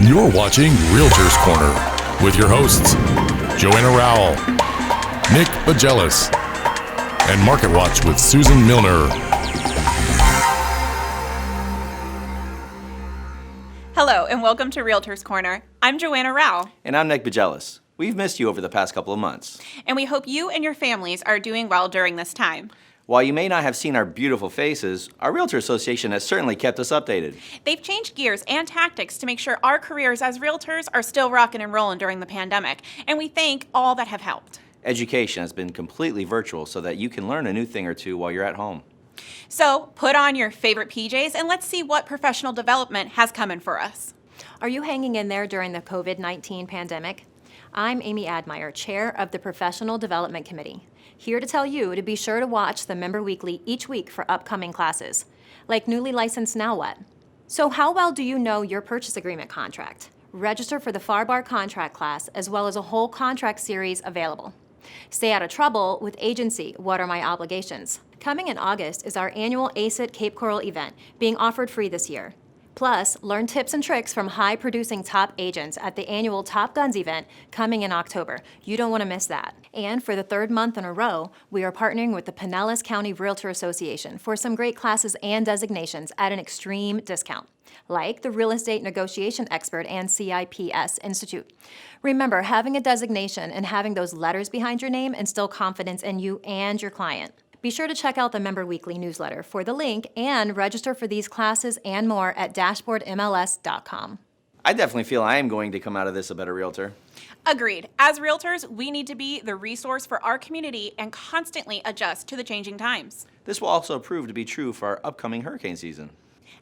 You're watching Realtors Corner with your hosts, Joanna Rowell, Nick Bejelis, and Market Watch with Susan Milner. Hello, and welcome to Realtors Corner. I'm Joanna Rowell. And I'm Nick Bejelis. We've missed you over the past couple of months. And we hope you and your families are doing well during this time. While you may not have seen our beautiful faces, our Realtor Association has certainly kept us updated. They've changed gears and tactics to make sure our careers as realtors are still rocking and rolling during the pandemic, and we thank all that have helped. Education has been completely virtual so that you can learn a new thing or two while you're at home. So put on your favorite PJs and let's see what professional development has coming for us. Are you hanging in there during the COVID-19 pandemic? I'm Amy Admire, Chair of the Professional Development Committee, here to tell you to be sure to watch the Member Weekly each week for upcoming classes, like Newly Licensed Now What? So how well do you know your purchase agreement contract? Register for the FAR/BAR contract class as well as a whole contract series available. Stay out of trouble with Agency, What Are My Obligations? Coming in August is our annual ACIT Cape Coral event, being offered free this year. Plus, learn tips and tricks from high-producing top agents at the annual Top Guns event coming in October. You don't want to miss that. And for the third month in a row, we are partnering with the Pinellas County Realtor Association for some great classes and designations at an extreme discount, like the Real Estate Negotiation Expert and CIPS Institute. Remember, having a designation and having those letters behind your name instill confidence in you and your client. Be sure to check out the Member Weekly newsletter for the link and register for these classes and more at dashboardmls.com. I definitely feel I am going to come out of this a better realtor. Agreed. As realtors, we need to be the resource for our community and constantly adjust to the changing times. This will also prove to be true for our upcoming hurricane season.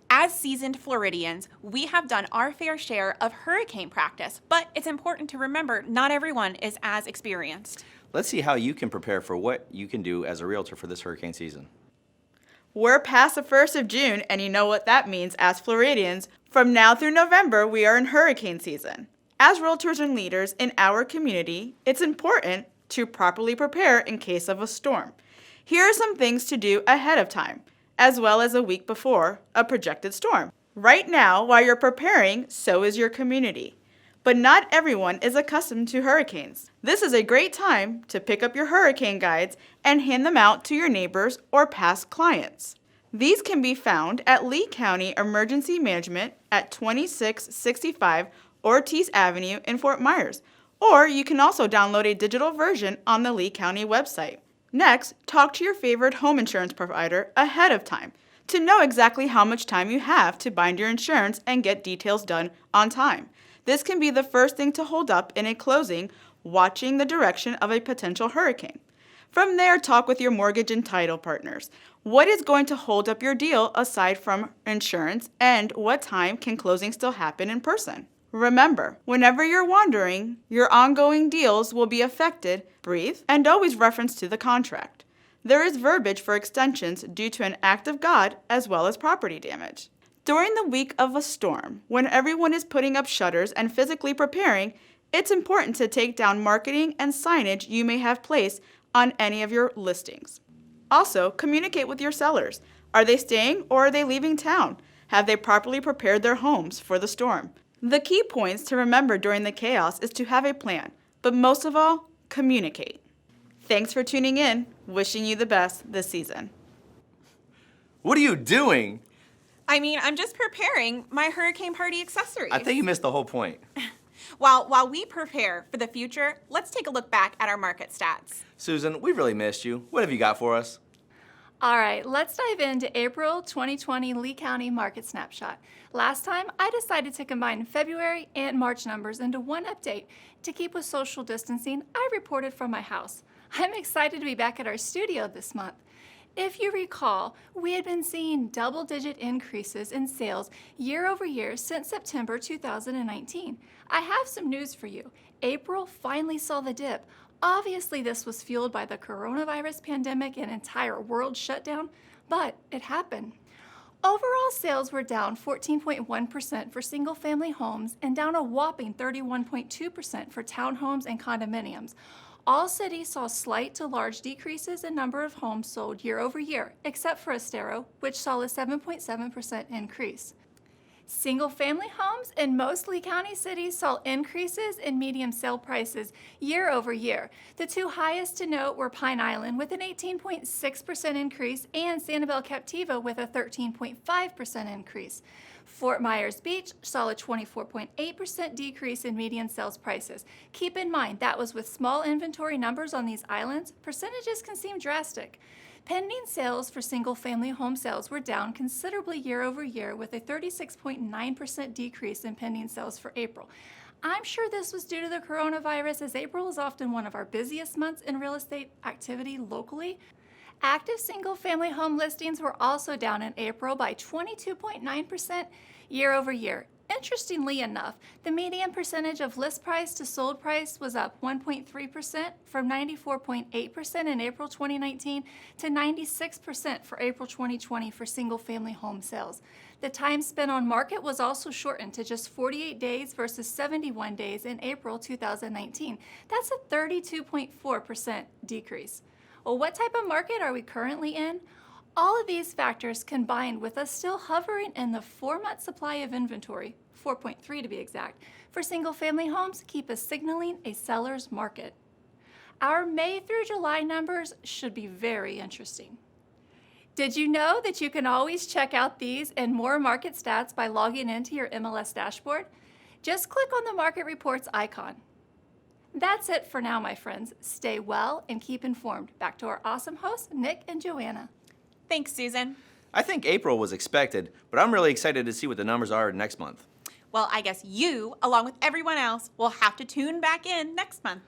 As seasoned Floridians, we have done our fair share of hurricane practice, but it's important to remember not everyone is as experienced. Let's see how you can prepare for what you can do as a realtor for this hurricane season. We're past the 1st of June, and you know what that means as Floridians. From now through November, we are in hurricane season. As realtors and leaders in our community, it's important to properly prepare in case of a storm. Here are some things to do ahead of time, as well as a week before a projected storm. Right now, while you're preparing, so is your community. But not everyone is accustomed to hurricanes. This is a great time to pick up your hurricane guides and hand them out to your neighbors or past clients. These can be found at Lee County Emergency Management at 2665 Ortiz Avenue in Fort Myers, or you can also download a digital version on the Lee County website. Next, talk to your favorite home insurance provider ahead of time to know exactly how much time you have to bind your insurance and get details done on time. This can be the first thing to hold up in a closing, watching the direction of a potential hurricane. From there, talk with your mortgage and title partners. What is going to hold up your deal aside from insurance, and what time can closing still happen in person? Remember, whenever you're wandering, your ongoing deals will be affected. Breathe and always reference to the contract. There is verbiage for extensions due to an act of God as well as property damage. During the week of a storm, when everyone is putting up shutters and physically preparing, it's important to take down marketing and signage you may have placed on any of your listings. Also, communicate with your sellers. Are they staying or are they leaving town? Have they properly prepared their homes for the storm? The key points to remember during the chaos is to have a plan, but most of all, communicate. Thanks for tuning in. Wishing you the best this season. What are you doing? I'm just preparing my hurricane party accessories. I think you missed the whole point. While we prepare for the future, let's take a look back at our market stats. Susan, we've really missed you. What have you got for us? All right, let's dive into April 2020 Lee County Market Snapshot. Last time, I decided to combine February and March numbers into one update. To keep with social distancing, I reported from my house. I'm excited to be back at our studio this month. If you recall, we had been seeing double-digit increases in sales year over year since September 2019. I have some news for you. April finally saw the dip. Obviously, this was fueled by the coronavirus pandemic and entire world shutdown, but it happened. Overall sales were down 14.1% for single-family homes and down a whopping 31.2% for townhomes and condominiums. All cities saw slight to large decreases in number of homes sold year over year, except for Estero, which saw a 7.7% increase. Single-family homes in most Lee County cities saw increases in median sale prices year over year. The two highest to note were Pine Island with an 18.6% increase and Sanibel Captiva with a 13.5% increase. Fort Myers Beach saw a 24.8% decrease in median sales prices. Keep in mind that was with small inventory numbers on these islands. Percentages can seem drastic. Pending sales for single-family home sales were down considerably year over year with a 36.9% decrease in pending sales for April. I'm sure this was due to the coronavirus, as April is often one of our busiest months in real estate activity locally. Active single-family home listings were also down in April by 22.9% year over year. Interestingly enough, the median percentage of list price to sold price was up 1.3% from 94.8% in April 2019 to 96% for April 2020 for single-family home sales. The time spent on market was also shortened to just 48 days versus 71 days in April 2019. That's a 32.4% decrease. Well, what type of market are we currently in? All of these factors combined with us still hovering in the 4-month supply of inventory, 4.3 to be exact, for single-family homes keep us signaling a seller's market. Our May through July numbers should be very interesting. Did you know that you can always check out these and more market stats by logging into your MLS dashboard? Just click on the market reports icon. That's it for now, my friends. Stay well and keep informed. Back to our awesome hosts, Nick and Joanna. Thanks, Susan. I think April was expected, but I'm really excited to see what the numbers are next month. Well, I guess you, along with everyone else, will have to tune back in next month.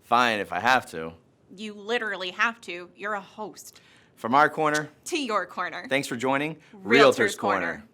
Fine, if I have to. You literally have to. You're a host. From our corner To your corner. thanks for joining Realtors Corner.